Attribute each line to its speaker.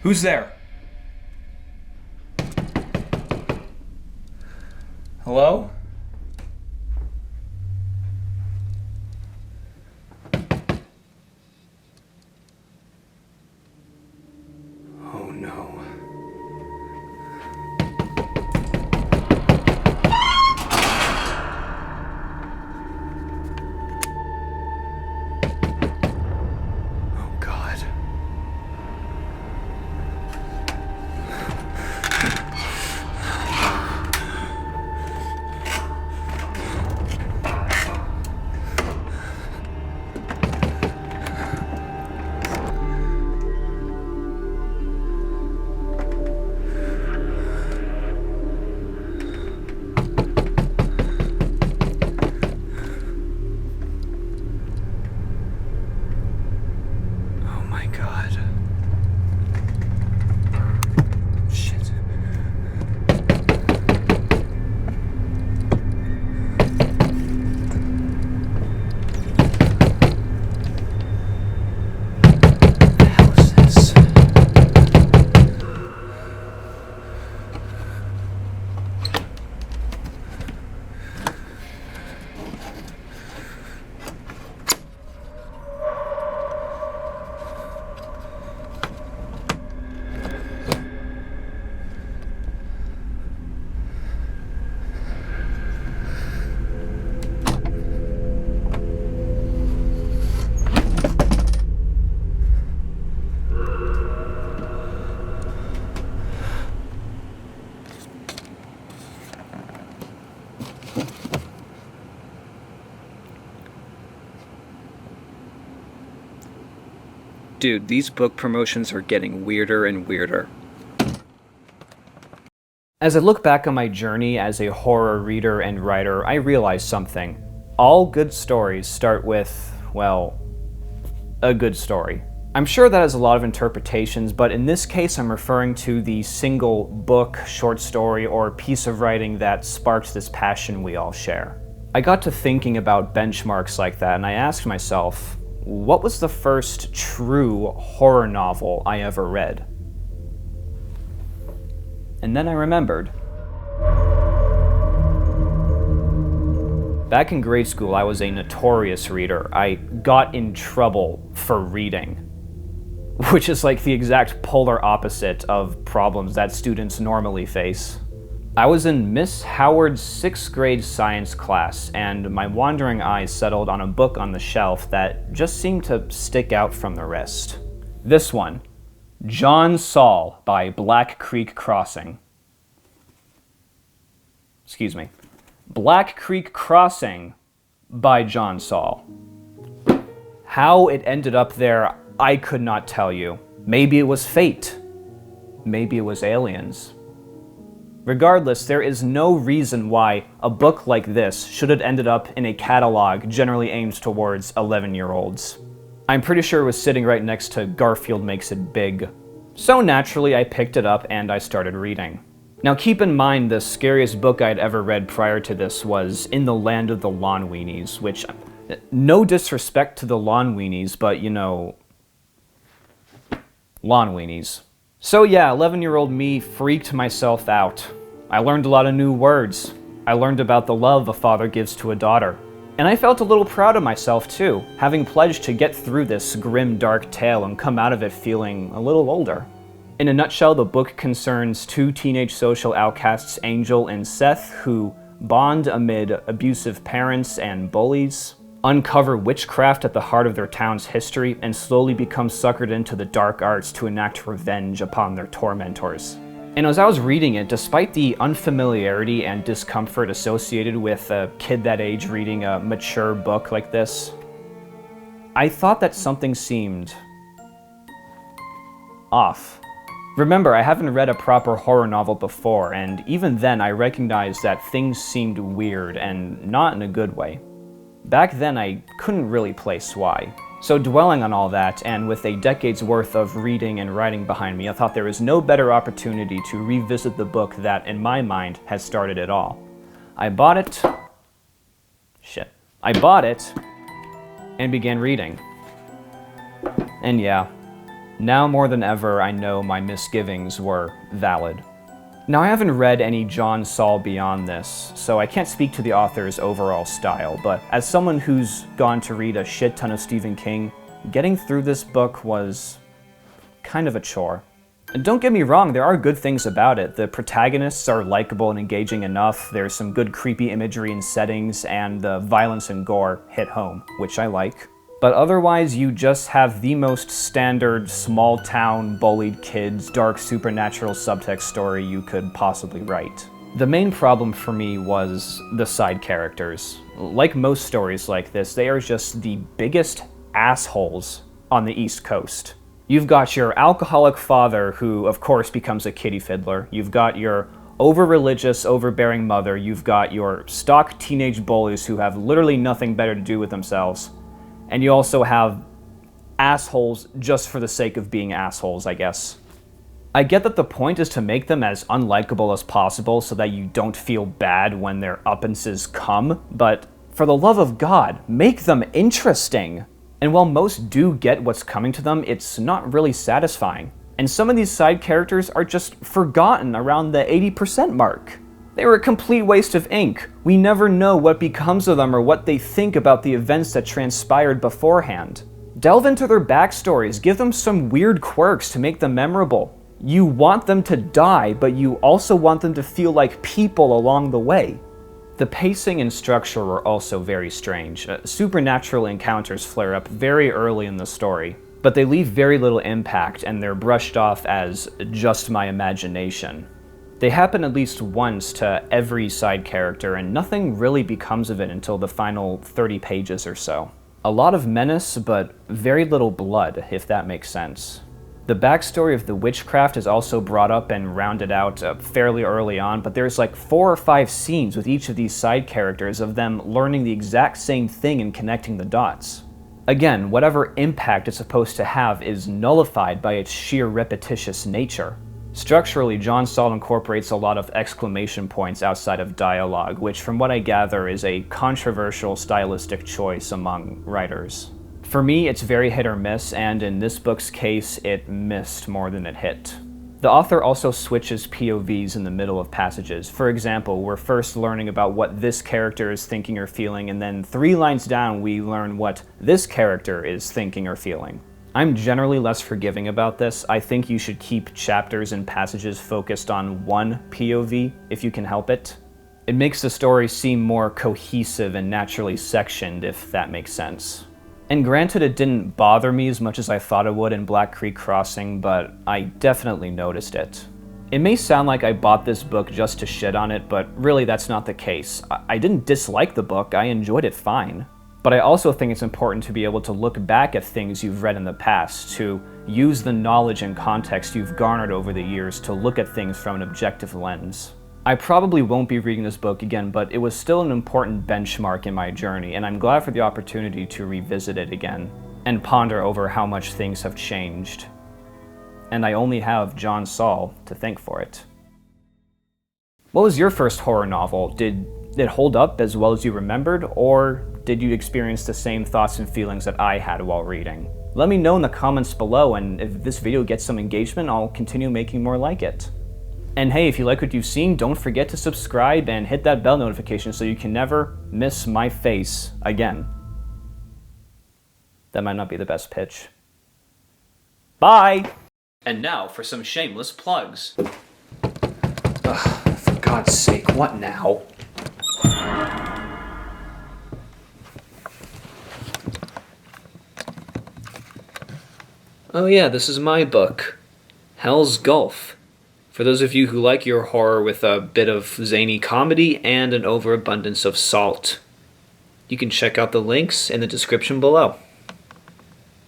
Speaker 1: Who's there? Hello? Oh no. Oh God. Oh my God. Shit. What the hell is this? Dude, these book promotions are getting weirder and weirder. As I look back on my journey as a horror reader and writer, I realize something. All good stories start with, well, a good story. I'm sure that has a lot of interpretations, but in this case I'm referring to the single book, short story, or piece of writing that sparked this passion we all share. I got to thinking about benchmarks like that, and I asked myself, what was the first true horror novel I ever read? And then I remembered. Back in grade school, I was a notorious reader. I got in trouble for reading, which is like the exact polar opposite of problems that students normally face. I was in Miss Howard's 6th grade science class, and my wandering eyes settled on a book on the shelf that just seemed to stick out from the rest. This one, John Saul by Black Creek Crossing. Excuse me. Black Creek Crossing by John Saul. How it ended up there, I could not tell you. Maybe it was fate. Maybe it was aliens. Regardless, there is no reason why a book like this should have ended up in a catalog generally aimed towards 11-year-olds. I'm pretty sure it was sitting right next to Garfield Makes It Big. So naturally, I picked it up and I started reading. Now keep in mind, the scariest book I'd ever read prior to this was In the Land of the Lawn Weenies, which, no disrespect to the Lawn Weenies, but you know, Lawn Weenies. So yeah, 11-year-old me freaked myself out. I learned a lot of new words. I learned about the love a father gives to a daughter. And I felt a little proud of myself too, having pledged to get through this grim, dark tale and come out of it feeling a little older. In a nutshell, the book concerns two teenage social outcasts, Angel and Seth, who bond amid abusive parents and bullies, uncover witchcraft at the heart of their town's history, and slowly become suckered into the dark arts to enact revenge upon their tormentors. And as I was reading it, despite the unfamiliarity and discomfort associated with a kid that age reading a mature book like this, I thought that something seemed off. Remember, I haven't read a proper horror novel before, and even then I recognized that things seemed weird, and not in a good way. Back then, I couldn't really place why. So dwelling on all that, and with a decade's worth of reading and writing behind me, I thought there was no better opportunity to revisit the book that, in my mind, has started it all. I bought it and began reading. And yeah, Now more than ever, I know my misgivings were valid. Now, I haven't read any John Saul beyond this, so I can't speak to the author's overall style, but as someone who's gone to read a shit ton of Stephen King, getting through this book was kind of a chore. And don't get me wrong, there are good things about it. The protagonists are likable and engaging enough, there's some good creepy imagery and settings, and the violence and gore hit home, which I like. But otherwise, you just have the most standard, small-town, bullied kids, dark supernatural subtext story you could possibly write. The main problem for me was the side characters. Like most stories like this, they are just the biggest assholes on the East Coast. You've got your alcoholic father who, of course, becomes a kitty fiddler. You've got your over-religious, overbearing mother. You've got your stock teenage bullies who have literally nothing better to do with themselves. And you also have assholes just for the sake of being assholes, I guess. I get that the point is to make them as unlikable as possible so that you don't feel bad when their uppances come, but for the love of God, make them interesting. And while most do get what's coming to them, it's not really satisfying. And some of these side characters are just forgotten around the 80% mark. They were a complete waste of ink. We never know what becomes of them or what they think about the events that transpired beforehand. Delve into their backstories, give them some weird quirks to make them memorable. You want them to die, but you also want them to feel like people along the way. The pacing and structure were also very strange. Supernatural encounters flare up very early in the story, but they leave very little impact and they're brushed off as just my imagination. They happen at least once to every side character, and nothing really becomes of it until the final 30 pages or so. A lot of menace, but very little blood, if that makes sense. The backstory of the witchcraft is also brought up and rounded out fairly early on, but there's like 4 or 5 scenes with each of these side characters of them learning the exact same thing and connecting the dots. Again, whatever impact it's supposed to have is nullified by its sheer repetitious nature. Structurally, John Saul incorporates a lot of exclamation points outside of dialogue, which from what I gather is a controversial stylistic choice among writers. For me, it's very hit or miss, and in this book's case, it missed more than it hit. The author also switches POVs in the middle of passages. For example, we're first learning about what this character is thinking or feeling, and then 3 lines down we learn what this character is thinking or feeling. I'm generally less forgiving about this. I think you should keep chapters and passages focused on one POV if you can help it. It makes the story seem more cohesive and naturally sectioned, if that makes sense. And granted, it didn't bother me as much as I thought it would in Black Creek Crossing, but I definitely noticed it. It may sound like I bought this book just to shit on it, but really that's not the case. I didn't dislike the book, I enjoyed it fine. But I also think it's important to be able to look back at things you've read in the past, to use the knowledge and context you've garnered over the years to look at things from an objective lens. I probably won't be reading this book again, but it was still an important benchmark in my journey, and I'm glad for the opportunity to revisit it again and ponder over how much things have changed. And I only have John Saul to thank for it. What was your first horror novel? Did it hold up as well as you remembered, or did you experience the same thoughts and feelings that I had while reading? Let me know in the comments below, and if this video gets some engagement, I'll continue making more like it. And hey, if you like what you've seen, don't forget to subscribe and hit that bell notification so you can never miss my face again. That might not be the best pitch. Bye! And now for some shameless plugs. Ugh, for God's sake, what now? Oh yeah, this is my book, Hell's Gulf. For those of you who like your horror with a bit of zany comedy and an overabundance of salt. You can check out the links in the description below.